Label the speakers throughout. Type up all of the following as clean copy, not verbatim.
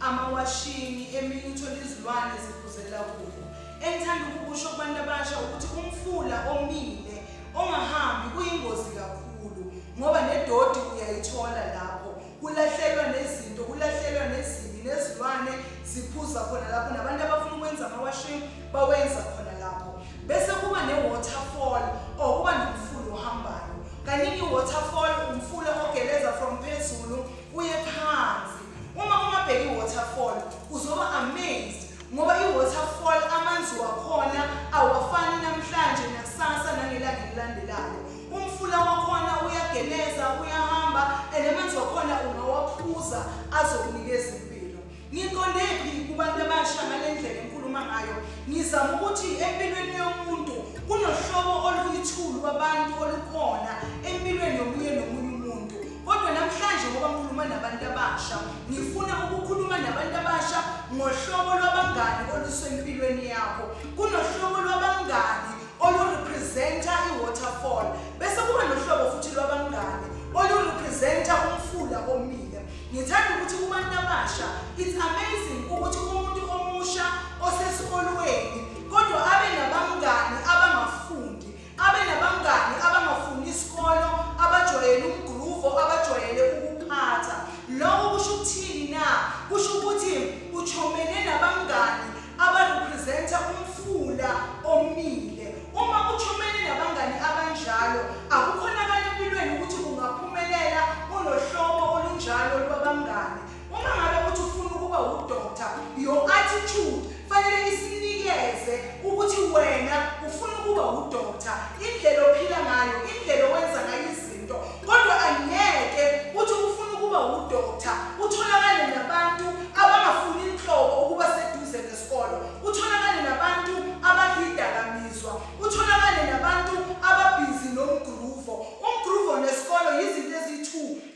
Speaker 1: amawashini, eminye uthola izilwane ziphuzela kuwo. Engithanda ukusho kubantu abasha ukuthi umfula omile ongahambi kuyingozi kakhulu ngoba nedodi uyayithola lapho. Kulahlelwa nezinto, kulahlelwa nezibi, nezilwane ziphuza khona lapho, nabantu abafuna ukwenza amawashini bawenza khona lapho. Bese kuba ne-waterfall or kuba nomfula ohambayo. Kaningi i-waterfall umfula ogeleza from phezulu uye phansi. Uma ungabheka i-waterfall uzoba amazed ngoba i-waterfall amanzi wakhona awafani namhlanje nakusasa nangelanga elilandelayo. Umfula wakhona uyageleza, uyahamba, and amanzi wakhona ungawaphuza azokunikeza impilo. Ngiqonde phi kubantu abasha ngale ndlela enkuluma ngayo? Ngizama ukuthi empilweni yomuntu kunohlobo oluyithulu abantu olukhona empilweni yomunye nomunye umuntu. Kodwa namhlanje ngoba ngikhuluma nabantu abasha, ngifuna ukukhuluma nabantu abasha ngohlobo lwabangani olusempilweni yakho. Kunohlobo lwabangani olurepresenta i-waterfall, bese kuba nohlobo futhi lwabangani olurepresenta umfula omile. Ngithanda ukuthi kubantu abasha, it's amazing ukuthi umuntu omusha osesikolweni kodwa abe nabangani abangafundi, abe nabangani abangafuni isikolo, abajwayele umgruvo, abajwayele ukuphatha. Lokho kusho ukuthini na? Kusho ukuthi uchomene nabangani abarepresenta umfula omile. Uma uchomene nabangani abanjalo, akukhonakala empilweni ukuthi ungaphumelela unohlobo olunjalo lwabangani. Uma ngabe uthi ufuna ukuba udokotela, your attitude fanele isinikeze ukuthi wena ufuna ukuba udokotela. Indlela ophila ngayo, indlela owenza ngayo izinto, kodwa angeke uthi ufuna ukuba udokotela utholakale nabantu abangafuni inhlobo ukuba seduze nesikolo, utholakale nabantu abahidakamizwa, utholakale nabantu ababhizi nomgruvo. Umgruvo nesikolo yizinto eziyi-2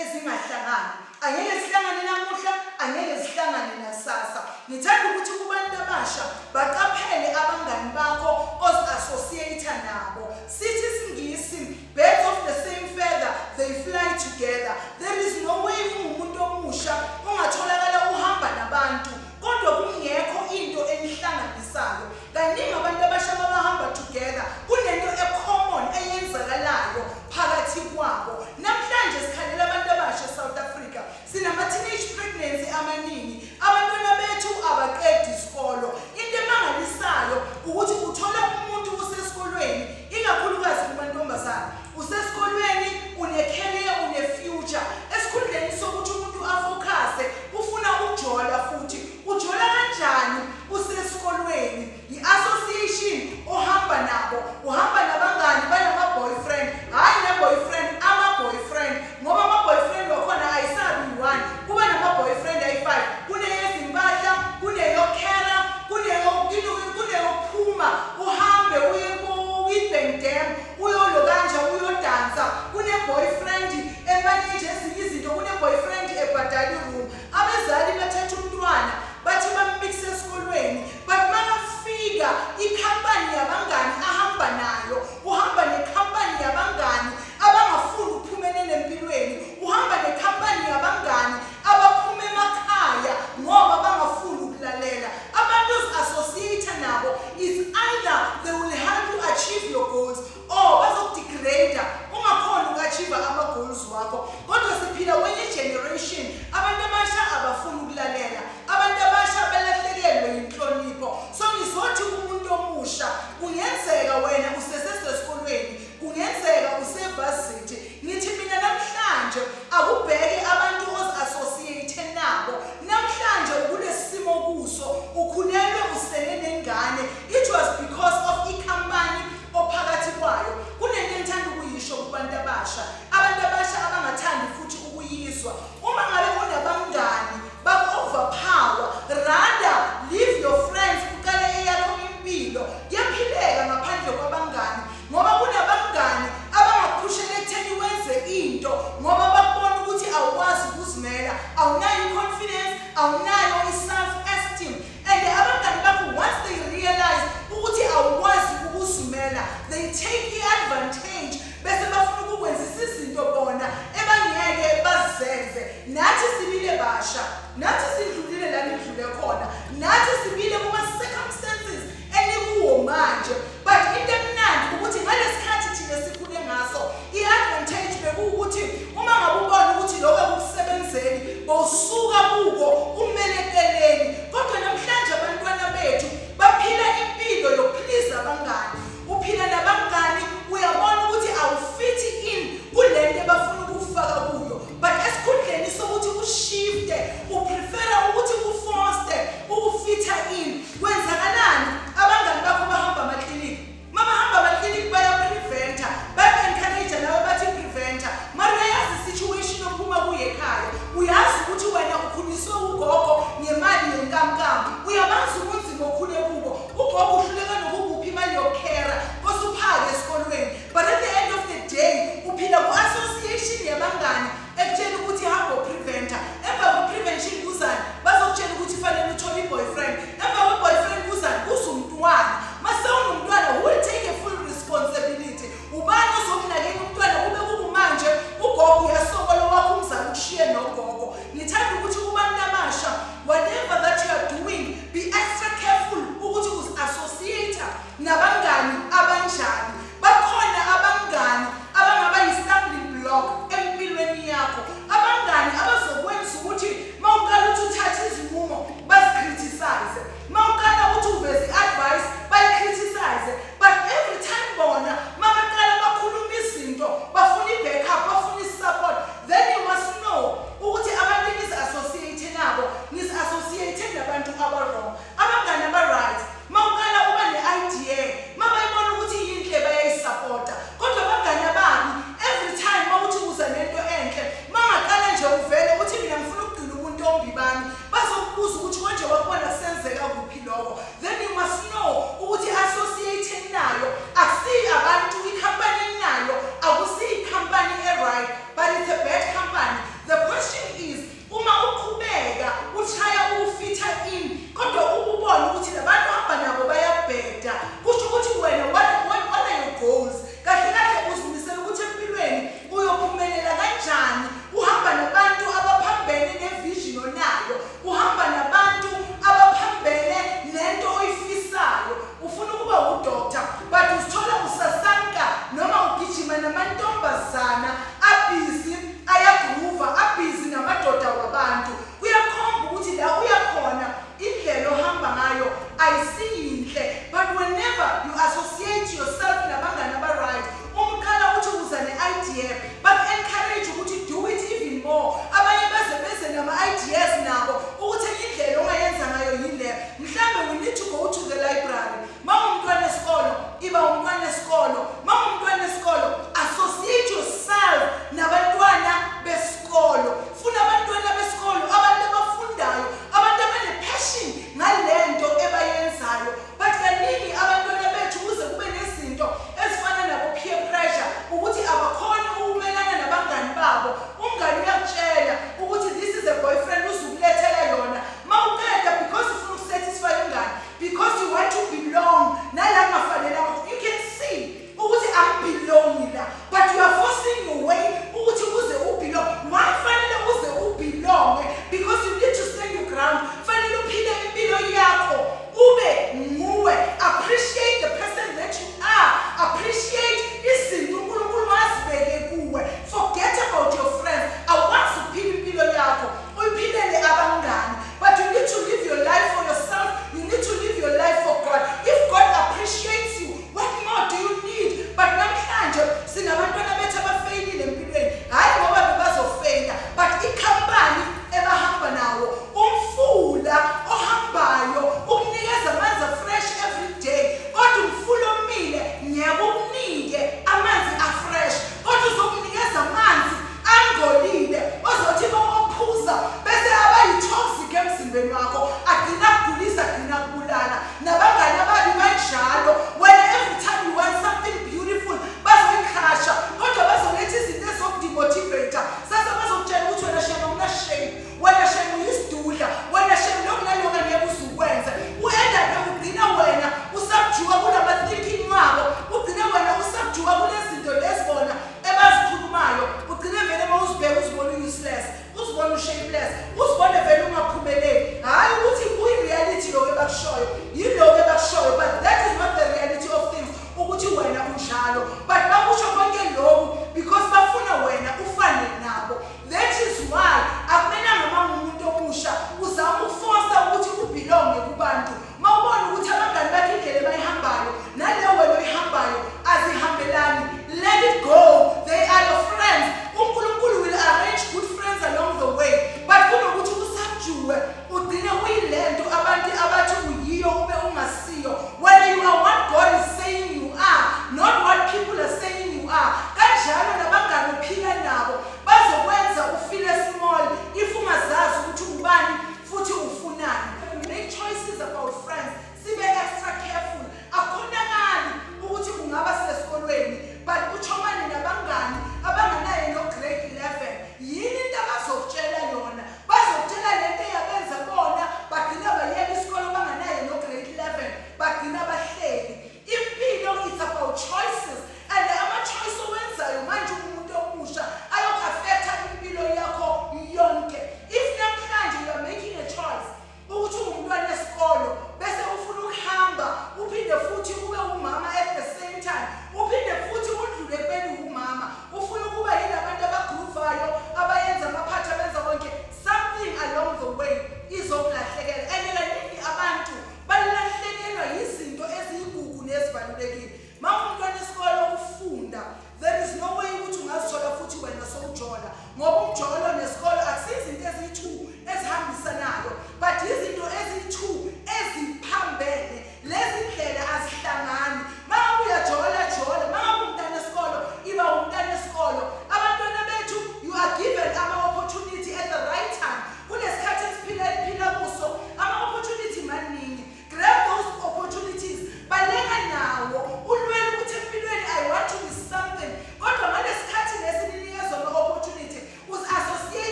Speaker 1: ezingahlangani. Angeke zihlangane namuhla, angeke zihlangane nasasa. Ngithanda ukuthi kubantu abasha baqaphele abangani bakho ozi-associate nabo. Sithi isingisi, birds of the same feather, they fly together. There is no way umuntu omusha ungatholakala uhamba nabantu kodwa kungekho into enihlanganisayo. Kaningi abantu abasha babahamba together, kunento e-common eyenzakalayo phakathi kwabo. Namhlanje sikhalela abantu abasha eSouth Africa, sinama-teenage pregnancy amaningi. Abantwana bethu abaqedi isikolo. Into emangalisayo ukuthi uthola umuntu usesikolweni, ikakhulukazi kumantombazane, usesikolweni, une-career, une-future. Esikhundleni sokuthi umuntu afocuse, ufuna ukujola futhi. Ujola kanjani usesikolweni? I-association ohamba nabo, uhamba nabangani banama-boyfriend, hhayi na-boyfriend, ama-boyfriend. Ngoba ama-boyfriend wakhona ayisabi yi-1, kuba nama-boyfriend ayi-5. Kuneyezimpahla, kuneyokhera, kuneyokuphuma, uhambe uye ku-Witbank Dam, uyolokanja, uyodansa. Kune-boyfriend emanage ezinye izinto, kune-boyfriend ebhadala i-room. Abazali bathatha umntwana bathi bammixe esikolweni, but bangafika ikhampani yabangani ahamba nayo, uhamba nekhampani yabangani abangafuni ukuphumelela empilweni, uhamba nekhampani yabangani abaphuma emakhaya ngoba bangafuni ukulalela. Abantu ozi-associate nabo is either they will help you achieve your goals or bazokudegrade ungakhona uku-achieve ama-goals wakho. Kodwa siphila kwenye generation abantu abasha abafuni ukulalela, abantu abasha balahlekelwe yinhlonipho. So ngizothi umuntu omusha, kungenzeka wena usesesikolweni, kungenzeka usevasithi. Ngithi mina namhlanje akubheke abantu ozi-associate nabo. Namhlanje ukulesimo kuso, ukhulelwe usele nengane. It was because of ikhampani ophakathi kwayo. Kunento engithanda ukuyisho kubantu abasha, abantu abasha abangathandi futhi ukuyizwa. Uma ngabe unabangani baku-overpower, rather leave your friends, uqale eyakho impilo. Kuyaphileka ngaphandle kwabangani ngoba kunabangani abangakuphushela ekutheni wenze into ngoba bakubona ukuthi awukwazi ukuzimela, awunayo i-confidence, awunayo i-self-esteem. And abangani bakho, once they realize ukuthi awukwazi ukuzimela, they take i-advantage bese bafuna ukukwenzisa izinto bona ebangeke bazenze. Nathi sibile basha, nathi sidlulile lami enidlule khona nathi sibile kuma circumstances enikuwo manje. But into emnandi ukuthi ngalesikhathi thina sikhule ngaso i-advantage bekuwukuthi uma ngabe ubona ukuthi lokho kukusebenzeni bowusuka kuko umelekeleni. Kodwa namhlanje abantwana bethu baphila impilo yokuphiliza abangani. Uphila nabangani uyabona ukuthi awufithi in kulento abafuna ukufaka kuyo. But esikhundleni sokuthi ushifte uprefera ukuthi ufoste ukufitha in. Kwenzakalani? Abangani bakho bahamba amakliniki. Mabahamba amakliniki bayapreventa, baya-encourage nawe bathi preventa. Mara uyayazi situation ophuma kuye ekhaya. Uyazi ukuthi wena ukhuliswe ugogo ngemali yenkamnkam. Uyabazi ubunzima okhule kubo. Ugogo uhluleka nokukuphi imali yokukhera kosuphake esikolweni. But at the end of the day uphila ku-association yabangani ekutshela ukuthi hamba upreventa. Emva kwe-prevention kuzani bazokutshela ukuthi fanele uthole i-boyfriend. Emva kwe-boyfriend kuzani kuzumntwana. Mase unomntwana who will take a full responsibility. Ubani ozomnakekela umntwana kube kukumanje ugogo uyasokola wakho umzali ukushiye nogogo. Ngithanda ukuthi kubantu abasha whatever that you are doing be extra careful ukuthi uzi-associate nabangani abanjani. Bakhona abangani abangaba yi-stumbling block empilweni yakho. Abangani abazokwenza ukuthi mawuqala ukuthi uthathe izinqumo bazicriticize. Mawuqala ukuthi uveze i-advice bayi-criticize. But every time bona mabaqala bakhuluma izinto bafuna i-backup bafuna i-support, then you must know ukuthi abantu nizi-associate nabo nizi-associate nabantu aba-wrong. Abangani aba-right mawuqala uba ne-idea mabayibona ukuthi yinhle bayayisupporta. Kodwa abangani ababi every time mawuthi uza nento enhle mangaqala nje uvele uthi mina ngifuna ukugcina umuntu ombibani bazokubuza ukuthi konje wakubona senzeka kuphi lokho. Then you must know ukuthi associate nayo akusiyi abantu ikhampani nayo akusiyi ikhampani e-right but it's a bad company. The question is uma uqhubeka ushaya ukufitha in kodwa ububona ukuthi labantu hamba nabo bayabheda kusho ukuthi wena what are your goals? Kahle kahle uzimisela ukuthi empilweni uyophumelela kanjani. Uhamba nabantu abaphambene nevision onayo. Uhamba nabantu abaphambene nento oyifisayo. Ufuna ukuba udoctor but uzithola usasanka noma ugijima namantombazana abhizi ayagruva abhizi namadoda wabantu. Kuyakhomba ukuthi la uyakhona indlela ohamba ngayo ayisiyinhle. But whenever you associate yourself nabangani aba-right umqala uthi uza ne-idea baku-encourage ukuthi do it even more. Abanye beze nama-ideas nabo ukuthi indlela ongayenza ngayo yile. Mhlambe we need to go to the library. Mawumntwana esikolo iba umntwana esikolo. Mawumntwana esikolo associate yourself nabantwana besikolo. Funa abantwana besikolo abantu abafundayo abantu abane-passion ngalento ebayenzayo. But kaningi abantwana bethu kuze kube nezinto ezifana nabo-peer pressure ukuthi abakhoni ukumelana nabangani babo. Umngani uyakutshela ukuthi this is a boyfriend uzukulethela yona mawuqeda because ufuna ukusatisfy umngani because you want to belong nala kungafanelanga. You can see ukuthi angibelongi la but you are forcing your way ukuthi uze ubelong. Why fanele uze ubelong? Because you need to stand your ground. Fanele uphile impilo yakho ube nguwe. Appreciate the person that you are. Appreciate izinto uNkulunkulu azibeke kuwe. Forget about your friends. Awazi ukuphila impilo yakho uyiphilele abangani. But you need to live your life for yourself. You need to live your life for God. If God appreciates you, what more do you need? But namhlanje sinabantwana bethu abafeyilile empilweni. Hayi ngoba bebazofeyila but ikhampani ebahamba nawo umfula ohambayo ukunikeza amanzi fresh every day. Kodwa umfula omile ngiyeke ukunike amanzi afresh kodwa uzokunikeza amanzi angolile ozothi bawaphuza bese abayi-toxic emzimbeni wakho.